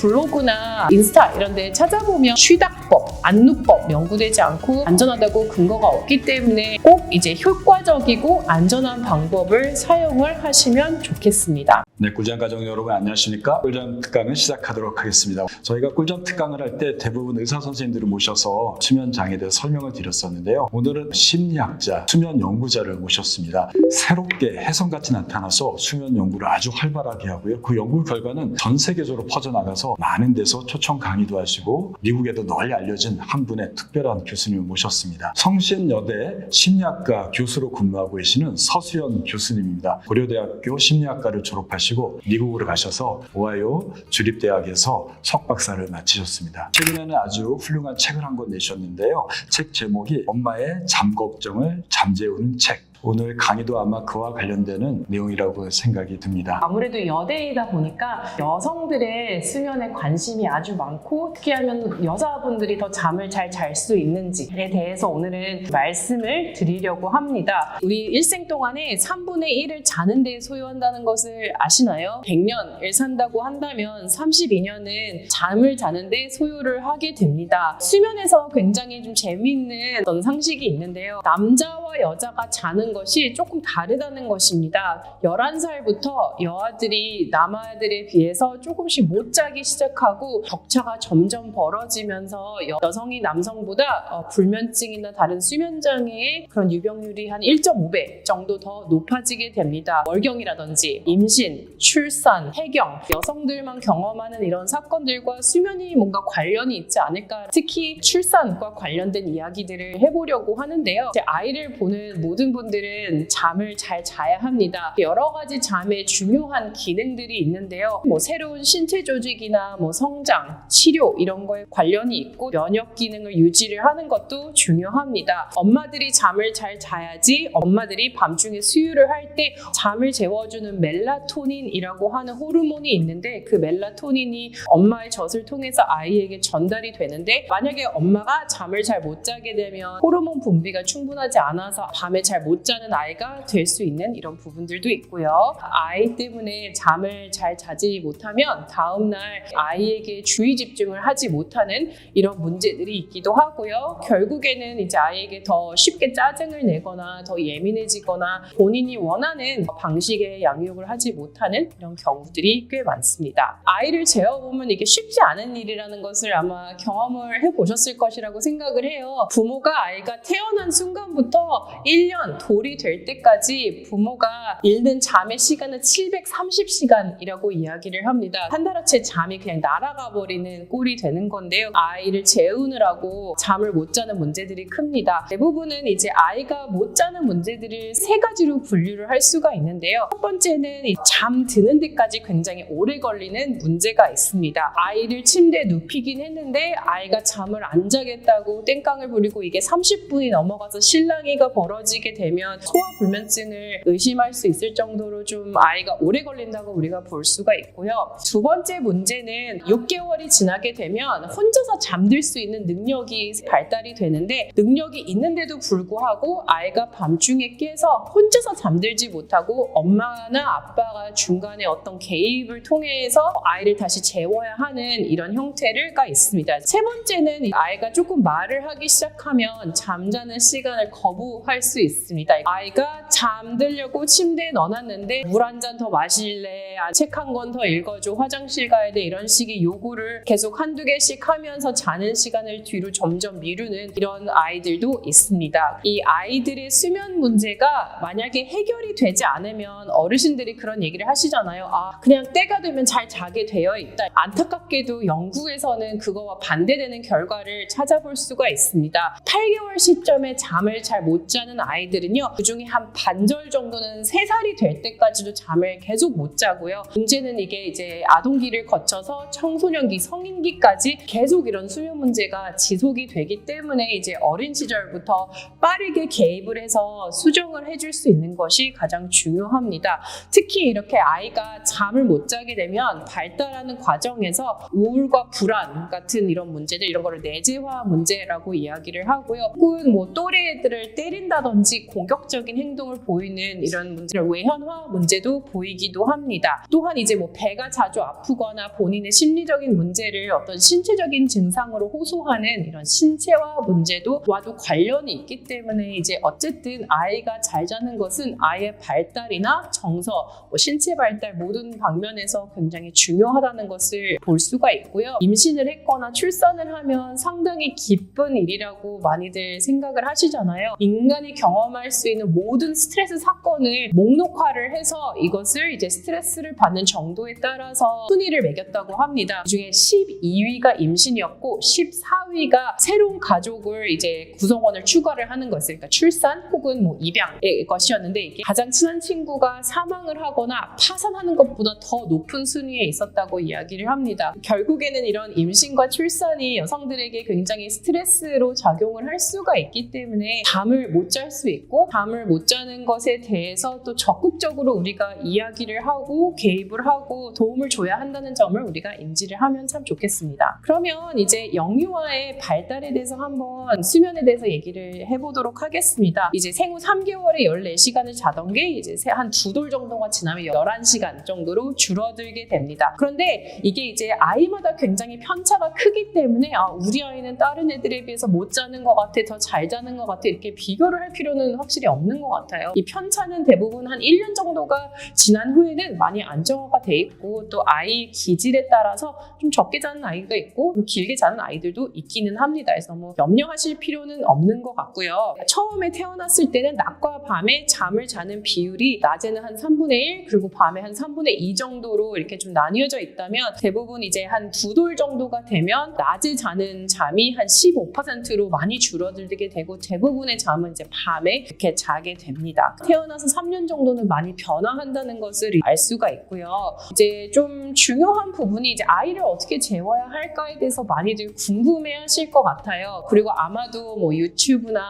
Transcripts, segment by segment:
블로그나 인스타 이런 데 찾아보면 쉬닥법, 안누법 연구되지 않고 안전하다고 근거가 없기 때문에 꼭 이제 효과적이고 안전한 방법을 사용을 하시면 좋겠습니다. 네, 꿀잠 가족 여러분 안녕하십니까? 꿀잠 특강을 시작하도록 하겠습니다. 저희가 꿀잠 특강을 할 때 대부분 의사 선생님들을 모셔서 수면 장애에 대해 설명을 드렸었는데요. 오늘은 심리학자, 수면 연구자를 모셨습니다. 새롭게 혜성같이 나타나서 수면 연구를 아주 활발하게 하고요. 그 연구 결과는 전 세계적으로 퍼져나가서 많은 데서 초청 강의도 하시고 미국에도 널리 알려진 한 분의 특별한 교수님을 모셨습니다. 성신여대 심리학과 교수로 근무하고 계시는 서수연 교수님입니다. 고려대학교 심리학과를 졸업하시고 미국으로 가셔서 오하이오 주립대학에서 석박사를 마치셨습니다. 최근에는 아주 훌륭한 책을 한 권 내셨는데요. 책 제목이 엄마의 잠 걱정을 잠재우는 책. 오늘 강의도 아마 그와 관련되는 내용이라고 생각이 듭니다. 아무래도 여대이다 보니까 여성들의 수면에 관심이 아주 많고 특히 하면 여자분들이 더 잠을 잘 잘 수 있는지에 대해서 오늘은 말씀을 드리려고 합니다. 우리 일생 동안에 3분의 1을 자는 데 소요한다는 것을 아시나요? 100년을 산다고 한다면 32년은 잠을 자는 데 소요를 하게 됩니다. 수면에서 굉장히 좀 재미있는 어떤 상식이 있는데요. 남자와 여자가 자는 것이 조금 다르다는 것입니다. 11살부터 여아들이 남아들에 비해서 조금씩 못 자기 시작하고 격차가 점점 벌어지면서 여성이 남성보다 불면증이나 다른 수면장애의 그런 유병률이 한 1.5배 정도 더 높아지게 됩니다. 월경이라든지 임신, 출산, 폐경, 여성들만 경험하는 이런 사건들과 수면이 뭔가 관련이 있지 않을까. 특히 출산과 관련된 이야기들을 해보려고 하는데요. 아이를 보는 모든 분들은 잠을 잘 자야 합니다. 여러 가지 잠에 중요한 기능들이 있는데요. 새로운 신체 조직이나 성장, 치료 이런 거에 관련이 있고 면역 기능을 유지를 하는 것도 중요합니다. 엄마들이 잠을 잘 자야지 엄마들이 밤중에 수유를 할 때 잠을 재워주는 멜라토닌이라고 하는 호르몬이 있는데 그 멜라토닌이 엄마의 젖을 통해서 아이에게 전달이 되는데 만약에 엄마가 잠을 잘 못 자게 되면 호르몬 분비가 충분하지 않아서 밤에 잘 못 자는 아이가 될 수 있는 이런 부분들도 있고요. 아이 때문에 잠을 잘 자지 못하면 다음날 아이에게 주의 집중을 하지 못하는 이런 문제들이 있기도 하고요. 결국에는 이제 아이에게 더 쉽게 짜증을 내거나 더 예민해지거나 본인이 원하는 방식의 양육을 하지 못하는 이런 경우들이 꽤 많습니다. 아이를 재워보면 이게 쉽지 않은 일이라는 것을 아마 경험을 해보셨을 것이라고 생각을 해요. 부모가 아이가 태어난 순간부터 1년 돌이 될 때까지 부모가 잃는 잠의 시간은 730시간이라고 이야기를 합니다. 한 달어치 잠이 그냥 날아가 버리는 꼴이 되는 건데요. 아이를 재우느라고 잠을 못 자는 문제들이 큽니다. 대부분은 이제 아이가 못 자는 문제들을 세 가지로 분류를 할 수가 있는데요. 첫 번째는 잠드는 데까지 굉장히 오래 걸리는 문제가 있습니다. 아이를 침대에 눕히긴 했는데 아이가 잠을 안 자겠다고 땡깡을 부리고 이게 30분이 넘어가서 실랑이가 벌어지게 되면 소화불면증을 의심할 수 있을 정도로 좀 아이가 오래 걸린다고 우리가 볼 수가 있고요. 두 번째 문제는 6개월이 지나게 되면 혼자서 잠들 수 있는 능력이 발달이 되는데 능력이 있는데도 불구하고 아이가 밤중에 깨서 혼자서 잠들지 못하고 엄마나 아빠가 중간에 어떤 개입을 통해서 아이를 다시 재워야 하는 이런 형태가 있습니다. 세 번째는 아이가 조금 말을 하기 시작하면 잠자는 시간을 거부할 수 있습니다. 아이가 잠들려고 침대에 넣어놨는데 물 한 잔 더 마실래? 책 한 권 더 읽어줘? 화장실 가야 돼? 이런 식의 요구를 계속 한두 개씩 하면서 자는 시간을 뒤로 점점 미루는 이런 아이들도 있습니다. 이 아이들의 수면 문제가 만약에 해결이 되지 않으면 어르신들이 그런 얘기를 하시잖아요. 그냥 때가 되면 잘 자게 되어 있다. 안타깝게도 영국에서는 그거와 반대되는 결과를 찾아볼 수가 있습니다. 8개월 시점에 잠을 잘 못 자는 아이들은요. 그중에 한 반절 정도는 3살이 될 때까지도 잠을 계속 못 자고요. 문제는 이게 이제 아동기를 거쳐서 청소년기, 성인기까지 계속 이런 수면 문제가 지속이 되기 때문에 이제 어린 시절부터 빠르게 개입을 해서 수정을 해줄 수 있는 것이 가장 중요합니다. 특히 이렇게 아이가 잠을 못 자게 되면 발달하는 과정에서 우울과 불안 같은 이런 문제들, 이런 거를 내재화 문제라고 이야기를 하고요. 혹은 또래 애들을 때린다든지 공격 공격적인 행동을 보이는 이런 문제, 외현화 문제도 보이기도 합니다. 또한 이제 뭐 배가 자주 아프거나 본인의 심리적인 문제를 어떤 신체적인 증상으로 호소하는 이런 신체화 문제도 와도 관련이 있기 때문에 이제 어쨌든 아이가 잘 자는 것은 아이의 발달이나 정서, 뭐 신체 발달 모든 방면에서 굉장히 중요하다는 것을 볼 수가 있고요. 임신을 했거나 출산을 하면 상당히 기쁜 일이라고 많이들 생각을 하시잖아요. 인간이 경험할 수 있는 모든 스트레스 사건을 목록화를 해서 이것을 이제 스트레스를 받는 정도에 따라서 순위를 매겼다고 합니다. 그 중에 12위가 임신이었고 14위가 새로운 가족을 이제 구성원을 추가를 하는 것을, 그러니까 출산 혹은 뭐 입양의 것이었는데, 이게 가장 친한 친구가 사망을 하거나 파산하는 것보다 더 높은 순위에 있었다고 이야기를 합니다. 결국에는 이런 임신과 출산이 여성들에게 굉장히 스트레스로 작용을 할 수가 있기 때문에 잠을 못 잘 수 있고, 잠을 못 자는 것에 대해서 또 적극적으로 우리가 이야기를 하고 개입을 하고 도움을 줘야 한다는 점을 우리가 인지를 하면 참 좋겠습니다. 그러면 이제 영유아의 발달에 대해서 한번 수면에 대해서 얘기를 해보도록 하겠습니다. 이제 생후 3개월에 14시간을 자던 게 이제 한 2돌 정도가 지나면 11시간 정도로 줄어들게 됩니다. 그런데 이게 이제 아이마다 굉장히 편차가 크기 때문에 우리 아이는 다른 애들에 비해서 못 자는 것 같아, 더 잘 자는 것 같아, 이렇게 비교를 할 필요는 확실히 없는 것 같아요. 이 편차는 대부분 한 1년 정도가 지난 후에는 많이 안정화가 돼 있고, 또 아이 기질에 따라서 좀 적게 자는 아이가 있고 길게 자는 아이들도 있기는 합니다. 그래서 뭐 염려하실 필요는 없는 것 같고요. 처음에 태어났을 때는 낮과 밤에 잠을 자는 비율이 낮에는 한 3분의 1 그리고 밤에 한 3분의 2 정도로 이렇게 좀 나뉘어져 있다면, 대부분 이제 한 2돌 정도가 되면 낮에 자는 잠이 한 15%로 많이 줄어들게 되고, 대부분의 잠은 이제 밤에 이렇게 자게 됩니다. 태어나서 3년 정도는 많이 변화한다는 것을 알 수가 있고요. 이제 좀 중요한 부분이 이제 아이를 어떻게 재워야 할까에 대해서 많이들 궁금해 하실 것 같아요. 그리고 아마도 뭐 유튜브나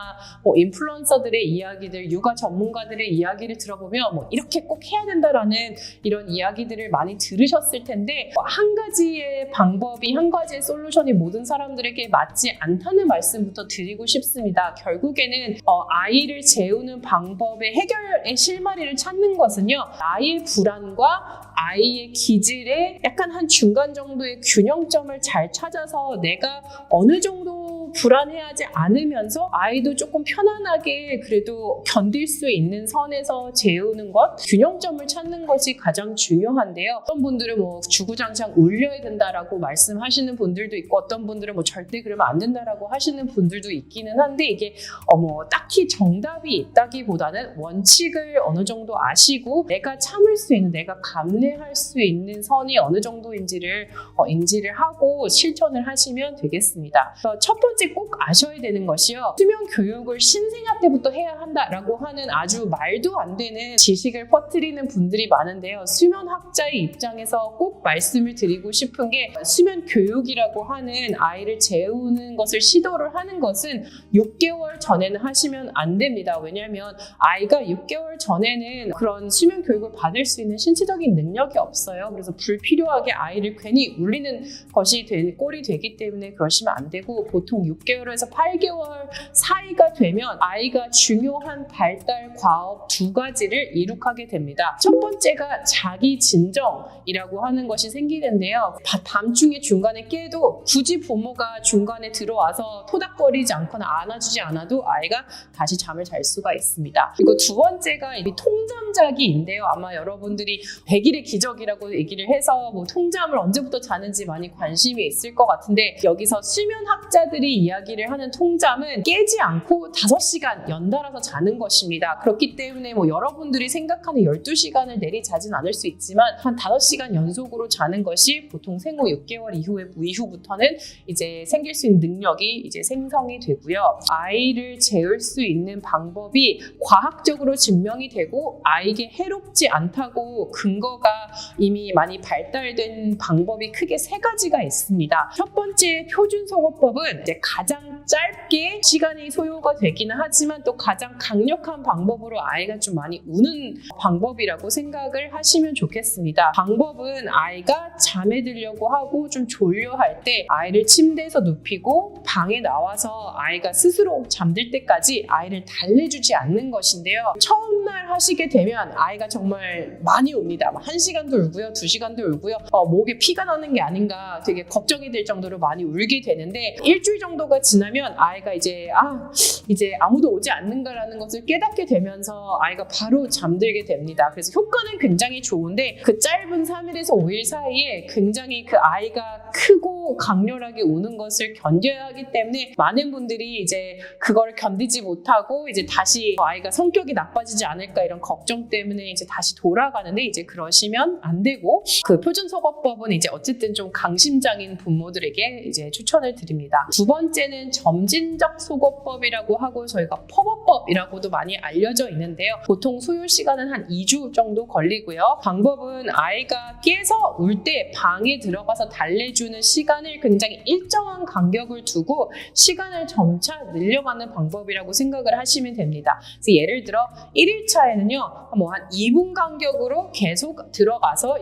뭐 인플루언서들의 이야기들, 육아 전문가들의 이야기를 들어보면 뭐 이렇게 꼭 해야 된다라는 이런 이야기들을 많이 들으셨을 텐데, 한 가지의 방법이, 한 가지의 솔루션이 모든 사람들에게 맞지 않다는 말씀부터 드리고 싶습니다. 결국에는 아이를 재우는 방법의 해결의 실마리를 찾는 것은요, 아이의 불안과 아이의 기질의 약간 한 중간 정도의 균형점을 잘 찾아서 내가 어느 정도 불안해하지 않으면서 아이도 조금 편안하게 그래도 견딜 수 있는 선에서 재우는 것, 균형점을 찾는 것이 가장 중요한데요. 어떤 분들은 뭐 주구장창 울려야 된다라고 말씀하시는 분들도 있고, 어떤 분들은 뭐 절대 그러면 안 된다라고 하시는 분들도 있기는 한데, 이게 뭐 딱히 정답이 있다기보다는 원칙을 어느 정도 아시고 내가 참을 수 있는, 내가 감내할 수 있는 선이 어느 정도인지를 인지를 하고 실천을 하시면 되겠습니다. 첫 번째 꼭 아셔야 되는 것이요, 수면 교육을 신생아 때부터 해야 한다라고 하는 아주 말도 안 되는 지식을 퍼뜨리는 분들이 많은데요. 수면학자의 입장에서 꼭 말씀을 드리고 싶은 게, 수면 교육이라고 하는 아이를 재우는 것을 시도를 하는 것은 6개월 전에는 하시면 안 됩니다. 왜냐하면 아이가 6개월 전에는 그런 수면 교육을 받을 수 있는 신체적인 능력이 없어요. 그래서 불필요하게 아이를 괜히 울리는 것이 꼴이 되기 때문에 그러시면 안 되고, 보통 6개월에서 8개월 사이가 되면 아이가 중요한 발달 과업 2가지를 이룩하게 됩니다. 첫 번째가 자기 진정이라고 하는 것이 생기는데요. 밤중에 중간에 깨도 굳이 부모가 중간에 들어와서 토닥거리지 않거나 안아주지 않아도 아이가 다시 잠을 잘 수가 있습니다. 그리고 두 번째가 통잠자기인데요. 아마 여러분들이 100일의 기적이라고 얘기를 해서 뭐 통잠을 언제부터 자는지 많이 관심이 있을 것 같은데, 여기서 수면학자들이 이야기를 하는 통잠은 깨지 않고 5시간 연달아서 자는 것입니다. 그렇기 때문에 뭐 여러분들이 생각하는 12시간을 내리 자진 않을 수 있지만 한 5시간 연속으로 자는 것이 보통 생후 6개월 이후부터는 이제 생길 수 있는 능력이 이제 생성이 되고요. 아이를 재울 수 있는 방법이 과학적으로 증명이 되고 아이에게 해롭지 않다고 근거가 이미 많이 발달된 방법이 크게 3가지가 있습니다. 첫 번째 표준속어법은 이제 가장 짧게 시간이 소요가 되기는 하지만 또 가장 강력한 방법으로 아이가 좀 많이 우는 방법이라고 생각을 하시면 좋겠습니다. 방법은 아이가 잠에 들려고 하고 좀 졸려할 때 아이를 침대에서 눕히고 방에 나와서 아이가 스스로 잠들 때까지 아이를 달래주지 않는 것인데요. 처음날 하시게 되면 아이가 정말 많이 웁니다. 1시간도 울고요, 2시간도 울고요. 목에 피가 나는 게 아닌가 되게 걱정이 될 정도로 많이 울게 되는데 일주일 정도가 지나면 아이가 이제 아무도 오지 않는가라는 것을 깨닫게 되면서 아이가 바로 잠들게 됩니다. 그래서 효과는 굉장히 좋은데 그 짧은 3일에서 5일 사이에 굉장히 그 아이가 크고 강렬하게 우는 것을 견뎌야 하기 때문에 많은 분들이 이제 그걸 견디지 못하고 이제 다시 아이가 성격이 나빠지지 않을까 이런 걱정 때문에 이제 다시 돌아가는데 이제 그러시면 안 되고 그 표준소거법은 이제 어쨌든 좀 강심장인 부모들에게 이제 추천을 드립니다. 두 번째는 점진적 소거법이라고 하고 저희가 퍼버법이라고도 많이 알려져 있는데요. 보통 소요 시간은 한 2주 정도 걸리고요. 방법은 아이가 깨서 울 때 방에 들어가서 달래주는 시간을 굉장히 일정한 간격을 두고 시간을 점차 늘려가는 방법이라고 생각을 하시면 됩니다. 그래서 예를 들어 1일차에는요, 한 2분 간격으로 계속 들어가서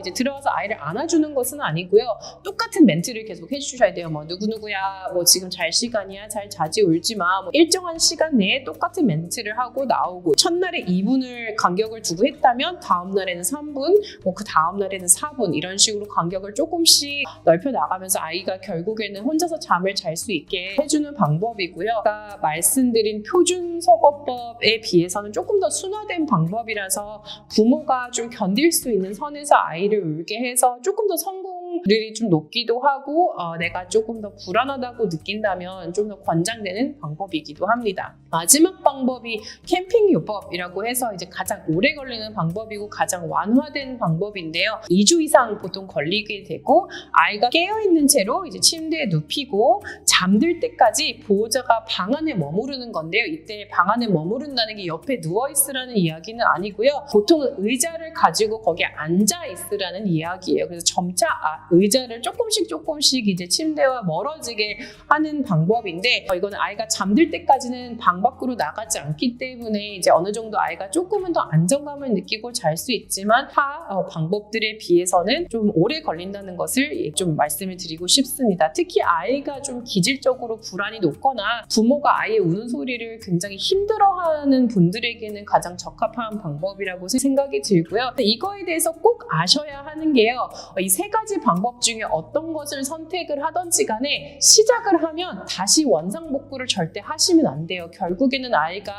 아이를 안아주는 것은 아니고요. 똑같은 멘트를 계속 해주셔야 돼요. 누구누구야, 지금 잘 시간이야, 잘 자지, 울지 마. 일정한 시간 내에 똑같은 멘트를 하고 나오고 첫날에 2분을 간격을 두고 했다면 다음날에는 3분, 그 다음날에는 4분 이런 식으로 간격을 조금씩 넓혀 나가면서 아이가 결국에는 혼자서 잠을 잘 수 있게 해주는 방법이고요. 아까 말씀드린 표준소거법에 비해서는 조금 더 순화된 방법이라서 부모가 좀 견딜 수 있는 선에서 아이를 울게 해서 조금 더 성공률이 좀 높기도 하고 내가 조금 더 불안하다고 느낀다면 좀 더 권장되는 방법이기도 합니다. 마지막 방법이 캠핑요법이라고 해서 이제 가장 오래 걸리는 방법이고 가장 완화된 방법인데요. 2주 이상 보통 걸리게 되고 아이가 깨어있는 채로 이제 침대에 눕히고 잠들 때까지 보호자가 방 안에 머무르는 건데요. 이때 방 안에 머무른다는 게 옆에 누워있으라는 이야기는 아니고요. 보통 의자를 가지고 거기에 앉아있으라는 이야기예요. 그래서 점차 의자를 조금씩 이제 침대와 멀어지게 하는 방법인데 이거는 아이가 잠들 때까지는 방 밖으로 나가지 않기 때문에 이제 어느 정도 아이가 조금은 더 안정감을 느끼고 잘 수 있지만 방법들에 비해서는 좀 오래 걸린다는 것을 좀 말씀을 드리고 싶습니다. 특히 아이가 좀 기질적으로 불안이 높거나 부모가 아이의 우는 소리를 굉장히 힘들어하는 분들에게는 가장 적합한 방법이라고 생각이 들고요. 이거에 대해서 꼭 아셔야 하는 게요. 이 세 가지 방법 중에 어떤 것을 선택을 하든지 간에 시작을 하면 다시 원상복구를 절대 하시면 안 돼요. 결국에는 아이가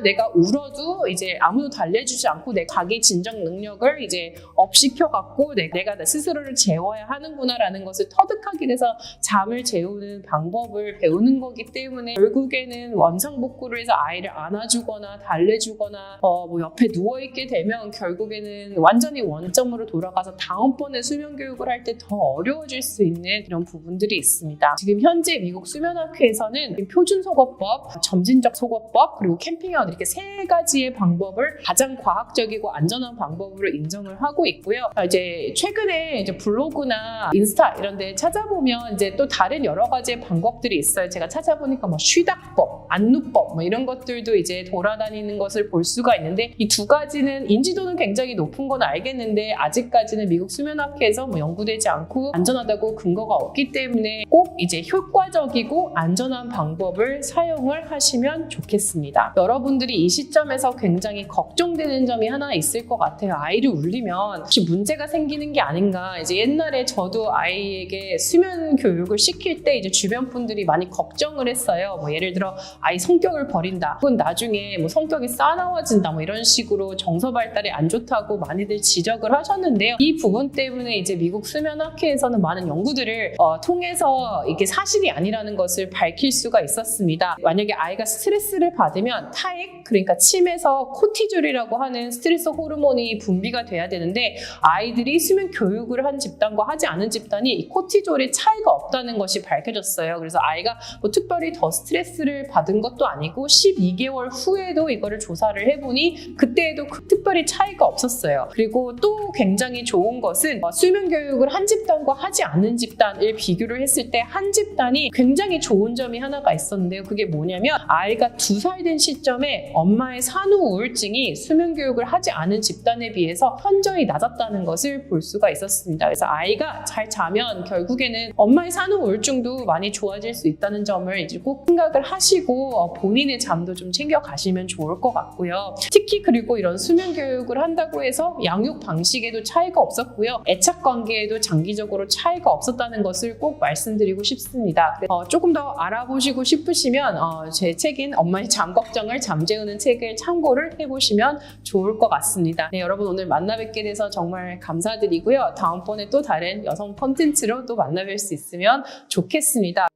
내가 울어도 이제 아무도 달래주지 않고 내 자기 진정 능력을 이제 업시켜갖고 내가 나 스스로를 재워야 하는구나라는 것을 터득하게 돼서 잠을 재우는 방법을 배우는 거기 때문에 결국에는 원상복구를 해서 아이를 안아주거나 달래주거나 옆에 누워있게 되면 결국에는 완전히 원점으로 돌아가서 다음번에 수면 교육을 할 때 더 어려워질 수 있는 이런 부분들이 있습니다. 지금 현재 미국 수면학회에서는 표준소거법, 점진적 소거법, 그리고 캠핑아웃 이렇게 세 가지의 방법을 가장 과학적이고 안전한 방법으로 인정을 하고 있고요. 이제 최근에 이제 블로그나 인스타 이런 데 찾아보면 이제 또 다른 여러 가지의 방법들이 있어요. 제가 찾아보니까 쉬닥법, 안누법 이런 것들도 이제 돌아다니는 것을 볼 수가 있는데 이 두 가지는 인지도는 굉장히 높은 건 알겠는데 아직까지는 미국 수면학회에서 연구되지 않고 안전하다고 근거가 없기 때문에 꼭 이제 효과적이고 안전한 방법을 사용을 하시면 좋겠습니다. 여러분들이 이 시점에서 굉장히 걱정되는 점이 하나 있을 것 같아요. 아이를 울리면 혹시 문제가 생기는 게 아닌가. 이제 옛날에 저도 아이에게 수면 교육을 시킬 때 이제 주변 분들이 많이 걱정을 했어요. 예를 들어 아이 성격을 버린다. 혹은 나중에 성격이 싸나워진다. 이런 식으로 정서 발달이 안 좋다고 많이들 지적을 하셨는데요. 이 부분 때문에 이제 미국 수면학회에서는 많은 연구들을 통해서 이게 사실이 아니라는 것을 밝힐 수가 있었습니다. 만약에 아이가 스트레스를 받으면 타액, 그러니까 침에서 코티졸이라고 하는 스트레스 호르몬이 분비가 돼야 되는데 아이들이 수면 교육을 한 집단과 하지 않은 집단이 이 코티졸의 차이가 없다는 것이 밝혀졌어요. 그래서 아이가 특별히 더 스트레스를 받은 것도 아니고 12개월 후에도 이거를 조사를 해보니 그때에도 특별히 차이가 없었어요. 그리고 또 굉장히 좋은 것은 수면 교육을 교육을 한 집단과 하지 않은 집단을 비교를 했을 때 한 집단이 굉장히 좋은 점이 하나가 있었는데요. 그게 뭐냐면 아이가 2살 된 시점에 엄마의 산후 우울증이 수면 교육을 하지 않은 집단에 비해서 현저히 낮았다는 것을 볼 수가 있었습니다. 그래서 아이가 잘 자면 결국에는 엄마의 산후 우울증도 많이 좋아질 수 있다는 점을 이제 꼭 생각을 하시고 본인의 잠도 좀 챙겨 가시면 좋을 것 같고요. 특히 그리고 이런 수면 교육을 한다고 해서 양육 방식에도 차이가 없었고요. 애착 관계에도 장기적으로 차이가 없었다는 것을 꼭 말씀드리고 싶습니다. 조금 더 알아보시고 싶으시면 제 책인 엄마의 잠 걱정을 잠재우는 책을 참고를 해보시면 좋을 것 같습니다. 네, 여러분 오늘 만나 뵙게 돼서 정말 감사드리고요. 다음번에 또 다른 여성 콘텐츠로 또 만나 뵐 수 있으면 좋겠습니다.